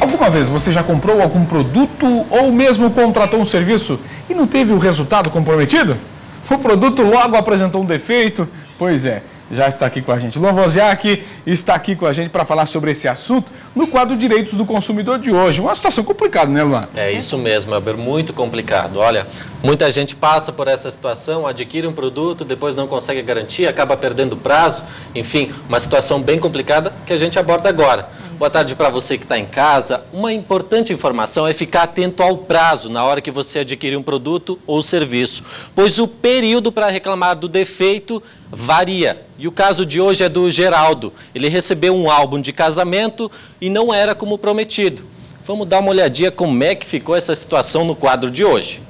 Alguma vez você já comprou algum produto ou mesmo contratou um serviço e não teve o resultado comprometido? O produto logo apresentou um defeito? Pois é, já está aqui com a gente. Luan Wozniak está aqui com a gente para falar sobre esse assunto no quadro Direitos do Consumidor de hoje. Uma situação complicada, né, Luan? É isso mesmo, Elber, muito complicado. Olha, muita gente passa por essa situação, adquire um produto, depois não consegue garantia, acaba perdendo prazo. Enfim, uma situação bem complicada que a gente aborda agora. Boa tarde para você que está em casa. Uma importante informação é ficar atento ao prazo na hora que você adquirir um produto ou serviço, pois o período para reclamar do defeito varia. E o caso de hoje é do Geraldo. Ele recebeu um álbum de casamento e não era como prometido. Vamos dar uma olhadinha como é que ficou essa situação no quadro de hoje.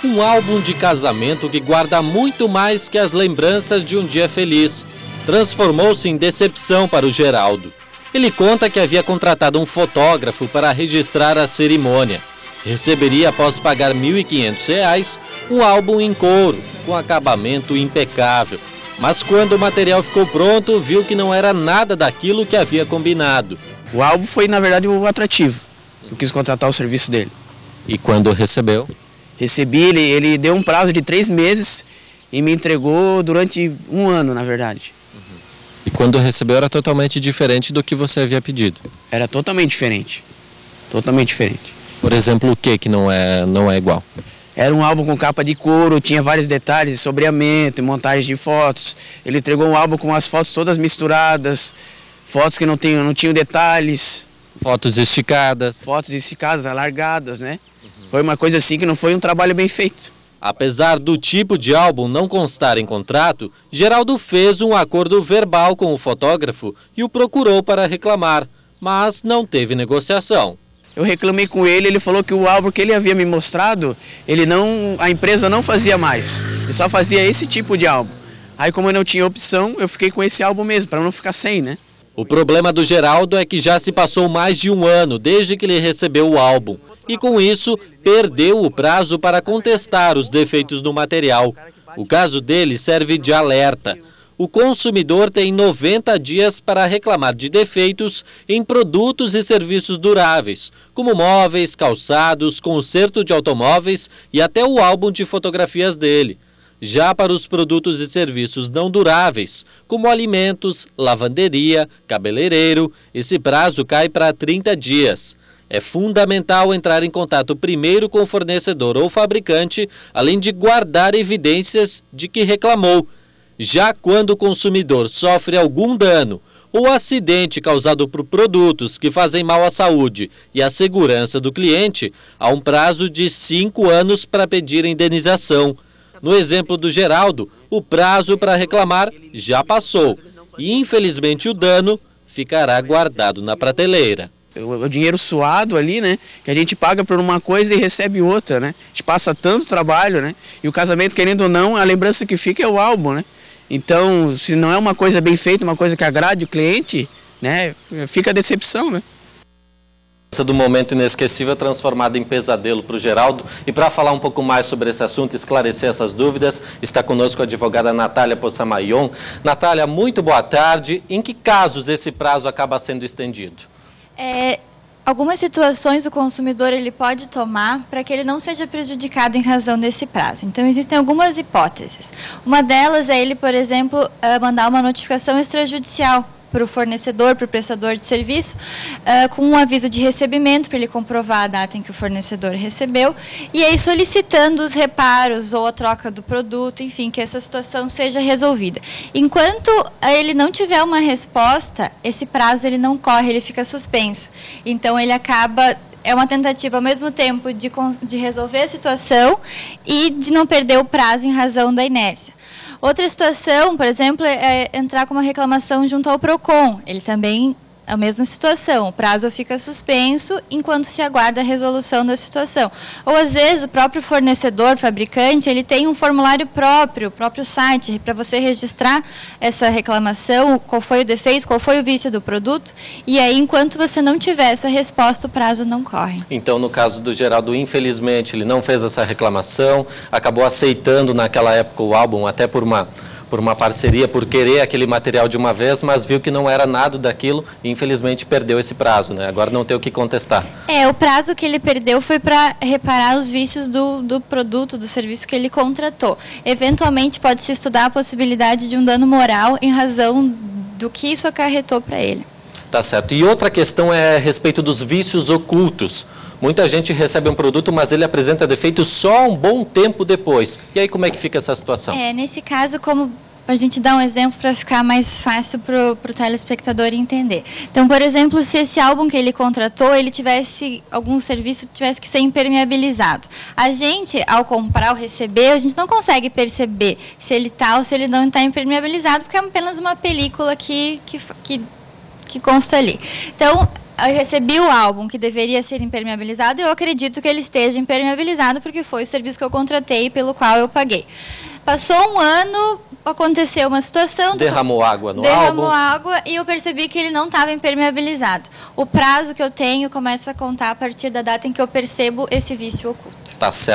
Um álbum de casamento que guarda muito mais que as lembranças de um dia feliz. Transformou-se em decepção para o Geraldo. Ele conta que havia contratado um fotógrafo para registrar a cerimônia. Receberia, após pagar R$ 1.500, um álbum em couro, com acabamento impecável. Mas quando o material ficou pronto, viu que não era nada daquilo que havia combinado. O álbum foi, na verdade, o atrativo. Eu quis contratar o serviço dele. E quando recebeu? Recebi, ele deu um prazo de 3 meses e me entregou durante 1 ano, na verdade. E quando recebeu era totalmente diferente do que você havia pedido? Era totalmente diferente. Totalmente diferente. Por exemplo, o que não é igual? Era um álbum com capa de couro, tinha vários detalhes de sombreamento, montagem de fotos. Ele entregou um álbum com as fotos todas misturadas, fotos que não tinham detalhes. Fotos esticadas. Fotos esticadas, alargadas, né? Foi uma coisa assim que não foi um trabalho bem feito. Apesar do tipo de álbum não constar em contrato, Geraldo fez um acordo verbal com o fotógrafo e o procurou para reclamar, mas não teve negociação. Eu reclamei com ele, ele falou que o álbum que ele havia me mostrado, a empresa não fazia mais, ele só fazia esse tipo de álbum. Aí como eu não tinha opção, eu fiquei com esse álbum mesmo, para não ficar sem, né? O problema do Geraldo é que já se passou mais de 1 ano desde que ele recebeu o álbum. E com isso, perdeu o prazo para contestar os defeitos do material. O caso dele serve de alerta. O consumidor tem 90 dias para reclamar de defeitos em produtos e serviços duráveis, como móveis, calçados, conserto de automóveis e até o álbum de fotografias dele. Já para os produtos e serviços não duráveis, como alimentos, lavanderia, cabeleireiro, esse prazo cai para 30 dias. É fundamental entrar em contato primeiro com o fornecedor ou fabricante, além de guardar evidências de que reclamou. Já quando o consumidor sofre algum dano ou acidente causado por produtos que fazem mal à saúde e à segurança do cliente, há um prazo de 5 anos para pedir indenização. No exemplo do Geraldo, o prazo para reclamar já passou e, infelizmente, o dano ficará guardado na prateleira. O dinheiro suado ali, né, que a gente paga por uma coisa e recebe outra, né, a gente passa tanto trabalho, né, e o casamento, querendo ou não, a lembrança que fica é o álbum, né, então, se não é uma coisa bem feita, uma coisa que agrade o cliente, né, fica a decepção, né. Do momento inesquecível transformado em pesadelo para o Geraldo. E para falar um pouco mais sobre esse assunto, esclarecer essas dúvidas, está conosco a advogada Natália Poçamaion. Natália, muito boa tarde. Em que casos esse prazo acaba sendo estendido? Algumas situações o consumidor ele pode tomar para que ele não seja prejudicado em razão desse prazo. Então, existem algumas hipóteses. Uma delas é ele, por exemplo, mandar uma notificação extrajudicial para o fornecedor, para o prestador de serviço, com um aviso de recebimento, para ele comprovar a data em que o fornecedor recebeu, e aí solicitando os reparos ou a troca do produto, enfim, que essa situação seja resolvida. Enquanto ele não tiver uma resposta, esse prazo ele não corre, ele fica suspenso. Então, ele acaba... É uma tentativa, ao mesmo tempo, de resolver a situação e de não perder o prazo em razão da inércia. Outra situação, por exemplo, é entrar com uma reclamação junto ao PROCON. Ele também a mesma situação, o prazo fica suspenso enquanto se aguarda a resolução da situação. Ou às vezes o próprio fornecedor, fabricante, ele tem um formulário próprio, o próprio site, para você registrar essa reclamação, qual foi o defeito, qual foi o vício do produto, e aí enquanto você não tiver essa resposta, o prazo não corre. Então, no caso do Geraldo, infelizmente, ele não fez essa reclamação, acabou aceitando naquela época o álbum, até por uma parceria, por querer aquele material de uma vez, mas viu que não era nada daquilo e infelizmente perdeu esse prazo, né? Agora não tem o que contestar. O prazo que ele perdeu foi para reparar os vícios do produto, do serviço que ele contratou. Eventualmente pode-se estudar a possibilidade de um dano moral em razão do que isso acarretou para ele. Tá certo. E outra questão é a respeito dos vícios ocultos. Muita gente recebe um produto, mas ele apresenta defeitos só um bom tempo depois. E aí como é que fica essa situação? Nesse caso, como a gente dá um exemplo para ficar mais fácil para o telespectador entender. Então, por exemplo, se esse álbum que ele contratou, ele tivesse algum serviço tivesse que ser impermeabilizado. A gente, ao comprar ou receber, a gente não consegue perceber se ele está ou se ele não está impermeabilizado, porque é apenas uma película que consta ali. Então, eu recebi o álbum que deveria ser impermeabilizado e eu acredito que ele esteja impermeabilizado porque foi o serviço que eu contratei e pelo qual eu paguei. Passou um ano, aconteceu uma situação... Derramou água no álbum. Derramou água e eu percebi que ele não estava impermeabilizado. O prazo que eu tenho começa a contar a partir da data em que eu percebo esse vício oculto. Tá certo.